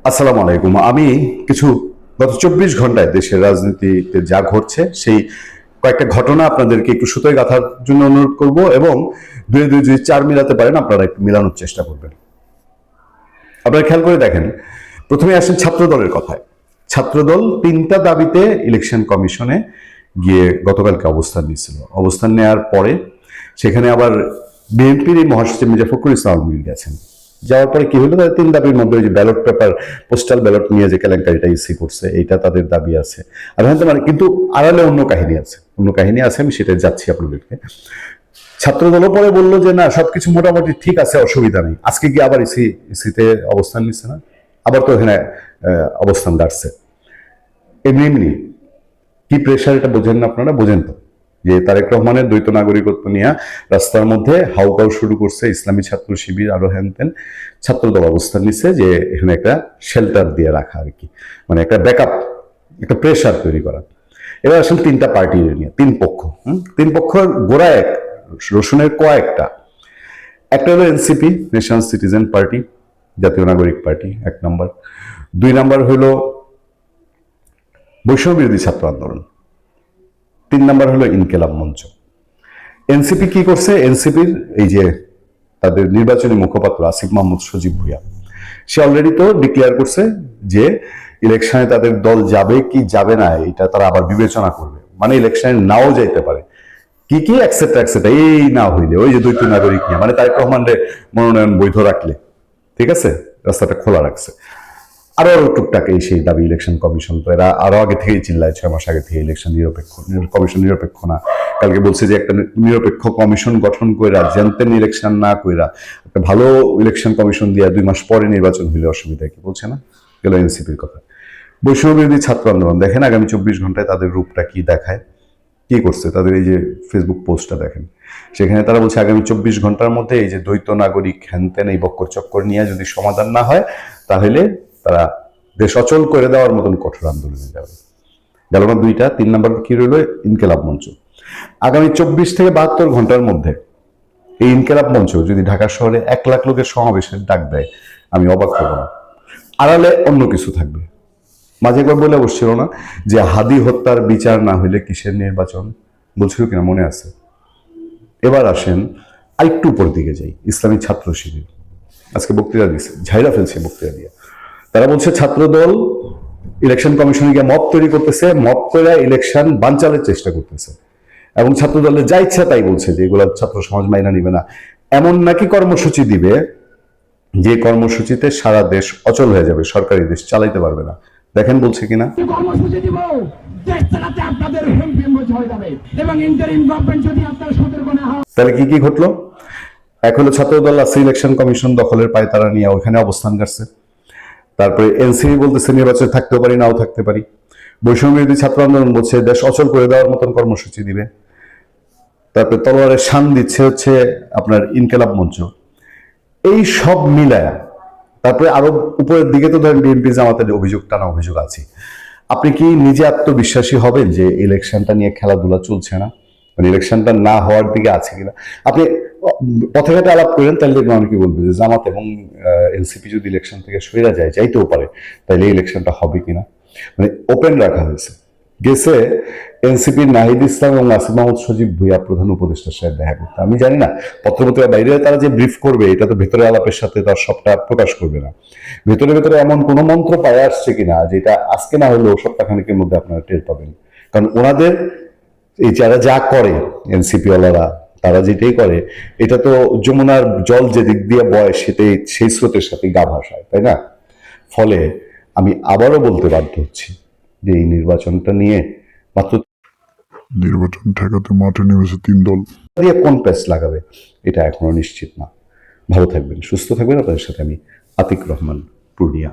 আসসালামু আলাইকুম। আমি কিছু গত 24 ঘন্টায় দেশের রাজনীতিতে যা ঘটছে সেই কয়েকটা ঘটনা আপনাদেরকে একটু সুতোয় গাঁথার জন্য অনুরোধ করব, এবং দুই দুই যদি চার মিলাতে পারেন আপনারা একটু মিলানোর চেষ্টা করবেন। আপনারা খেয়াল করে দেখেন, প্রথমে আসেন ছাত্র দলের কথায়। ছাত্রদল 3টা দাবিতে ইলেকশন কমিশনে গিয়ে গতকালকে অবস্থান নিয়েছিল। অবস্থান নেওয়ার পরে সেখানে আবার বিএনপির এই মহাসচিব মির্জা ফখরুল ইসলাম আলমগীর গেছেন। যাওয়ার পরে কি হলো, তাদের 3 দাবির মধ্যে ওই যে ব্যালট পেপার, পোস্টাল ব্যালট নিয়ে যে কেলেঙ্কারিটা ইসি করছে, এইটা তাদের দাবি আছে। আর হ্যাঁ, মানে কিন্তু আড়ালে অন্য কাহিনী আছে, আমি সেটা যাচ্ছি আপনাদেরকে। ছাত্রদলও পরে বললো যে না, সবকিছু মোটামুটি ঠিক আছে, অসুবিধা নেই। আজকে কি আবার ইসিতে অবস্থান নিচ্ছে না, আবার তো এখানে অবস্থান দাঁড়ছে। এমনি এমনি কি প্রেশার, এটা বোঝেন না আপনারা? বোঝেন তো যে তারেক রহমানের দ্বৈত নাগরিকত্ব নিয়ে রাস্তার মধ্যে হাউকাউ শুরু করছে ইসলামী ছাত্র শিবির, আরো হ্যানতেন। ছাত্রদল অবস্থান নিচ্ছে যে এখানে একটা শেল্টার দিয়ে রাখা আর কি, মানে একটা ব্যাকআপ, একটা প্রেশার তৈরি করা। এবার আসলে 3টা পার্টি নিয়ে 3 পক্ষ, 3 পক্ষের গোড়া এক, রসুনের কয়েকটা। একটা হলো এনসিপি, ন্যাশনাল সিটিজেন পার্টি, জাতীয় নাগরিক পার্টি, 1 নম্বর। 2 নম্বর হলো বৈষম্য বিরোধী ছাত্র আন্দোলন। 3 নম্বর হলো ইনকেলাব মঞ্চ। এনসিপি কি করছে? এনসিপির এই যে তাদের নির্বাচনী মুখপাত্র আসিফ মাহমুদ সজীব ভুঁইয়া, সে অলরেডি তো ডিক্লেয়ার করছে যে ইলেকশনে তাদের দল যাবে কি যাবে না এটা তারা আবার বিবেচনা করবে, মানে ইলেকশনে নাও যাইতে পারে। কি কি এক্সেট্রা এক্সেট্রা, এই না হইলে ওই যে দ্বৈত নাগরিক নিয়ে, মানে তারেক রহমানের মনোনয়ন বৈধ রাখলে, ঠিক আছে, রাস্তাটা খোলা রাখছে। আরো টুকটাক এই সেই দাবি ইলেকশন কমিশন, তো এরা আরো আগে থেকেই চিল্লায়, 6 মাস আগে থেকে ইলেকশন কমিশন নিরপেক্ষ না। কালকে বলছে যে একটা নিরপেক্ষ কমিশন গঠন কইরা, জানতেন ইলেকশন না কইরা একটা ভালো ইলেকশন কমিশন দিয়া 2 মাস পরে নির্বাচন হইলে অসুবিধা কি, বলছে না? গেল এনসিপির কথা। বৈষম্য বিরোধী ছাত্র আন্দোলন দেখেন আগামী 24 ঘন্টায় তাদের রূপটা কি দেখায়, কি করছে। তাদের এই যে ফেসবুক পোস্টটা দেখেন, সেখানে তারা বলছে আগামী 24 ঘন্টার মধ্যে এই যে দ্বৈত নাগরিক হ্যানত্যান এই বক্কর চক্কর নিয়ে যদি সমাধান না হয়, তাহলে তারা দেশ অচল করে দেওয়ার মতন কঠোর আন্দোলনে যাবে। গেল না 2টা। 3 নম্বর কি রইল? ইনকেলাব মঞ্চ। আগামী 24 থেকে 72 ঘন্টার মধ্যে এই ইনকেলাব মঞ্চ যদি ঢাকা শহরে 1 লাখ লোকের সমাবেশের ডাক দেয়, আমি অবাক হব না। আড়ালে অন্য কিছু থাকবে। মাঝে একবার বলে বসছিল না যে হাদি হত্যার বিচার না হইলে কিসের নির্বাচন, বলছিল কিনা মনে আছে? এবার আসেন আরেকটু উপর দিকে যাই, ইসলামী ছাত্র শিবির আজকে বক্তৃতা দিচ্ছে, ঝাইরা ফেলছে বক্তৃতা দিয়ে। তারা বলছে ছাত্রদল ইলেকশন কমিশনে গিয়ে মব তৈরি করতেছে, মব করে ইলেকশন বানচালের চেষ্টা করতেছে, এবং ছাত্রদলের যা ইচ্ছা তাই বলছে যে এগুলো ছাত্র সমাজ মাইনা নিবে না। এমন নাকি কর্মসূচি দিবে যে কর্মসূচিতে সারা দেশ অচল হয়ে যাবে, সরকারি দেশ চালাইতে পারবে না। দেখেন বলছে কিনা। কর্মসূচি দিব, দেশ চালাতে আপনাদের হেমফেমজ হয়ে যাবে, এবং ইন্টারিম গভর্নমেন্ট যদি আপনারা সতর্ক না হয়। তাহলে কি কি ঘটলো? এক হলো ছাত্রদল আছে ইলেকশন কমিশন দখলের পায় তারা নিয়ে ওইখানে অবস্থান করছে। তারপরে এনসিপি বলতেছে নির্বাচনে থাকতেও পারি, নাও থাকতে পারি। বৈষম্য বিরোধী ছাত্র আন্দোলন বলছে দেশ অচল করে দেওয়ার মতন কর্মসূচি দিবে। তারপরে তলোয়ারের শান দিচ্ছে হচ্ছে আপনার ইনকেলাব মঞ্চ। এই সব মিলায় তারপরে আরো উপরের দিকে তো ধরেন বিএনপি জামাতের অভিযোগ, টানা অভিযোগ আছে। আপনি কি নিজে আত্মবিশ্বাসী হবেন যে ইলেকশনটা নিয়ে খেলাধুলা চলছে না, মানে ইলেকশনটা না হওয়ার দিকে আছে কিনা? আপনি পথে ঘাটে আলাপ করেন, তাহলে দেখবেন অনেকে বলবে যে জামাত এবং এনসিপি যদি ইলেকশন থেকে সরে যায়, যাইতেও পারে, তাহলে ইলেকশনটা হবে কিনা, মানে ওপেন রাখা হয়েছে। গেছে এনসিপির নাহিদ ইসলাম এবং আসিফ মাহমুদ সজীব ভুঁইয়া প্রধান উপদেষ্টার সাথে দেখা করতে। আমি জানি না পত্রপত্রিকার বাইরে তারা যে ব্রিফ করবে, এটা তো ভেতরে আলাপের সাথে তার সবটা প্রকাশ করবে না। ভেতরে ভেতরে এমন কোনো মন্ত্র পায়ে আসছে কিনা যেটা আজকে না হলেও সপ্তাহখানেকের মধ্যে আপনারা টের পাবেন। কারণ ওনাদের এই যারা যা করে, এনসিপি ওয়ালারা তারা যেটাই করে, এটা তো যমুনার জল যে দিক দিয়ে বয় সেটাই সেই স্রোতের সাথে গা ভাসায়, তাই না? ফলে আমি আবারও বলতে বাধ্য হচ্ছি যে এই নির্বাচনটা নিয়ে মাত্র নির্বাচন ঠেকাতে মাঠে নেমেছে 3 দল। দিয়ে কোন প্যাচ লাগাবে এটা এখনো নিশ্চিত না। ভালো থাকবেন, সুস্থ থাকবেন। আপনাদের সাথে আমি আতিক রহমান, পূর্ণিয়া।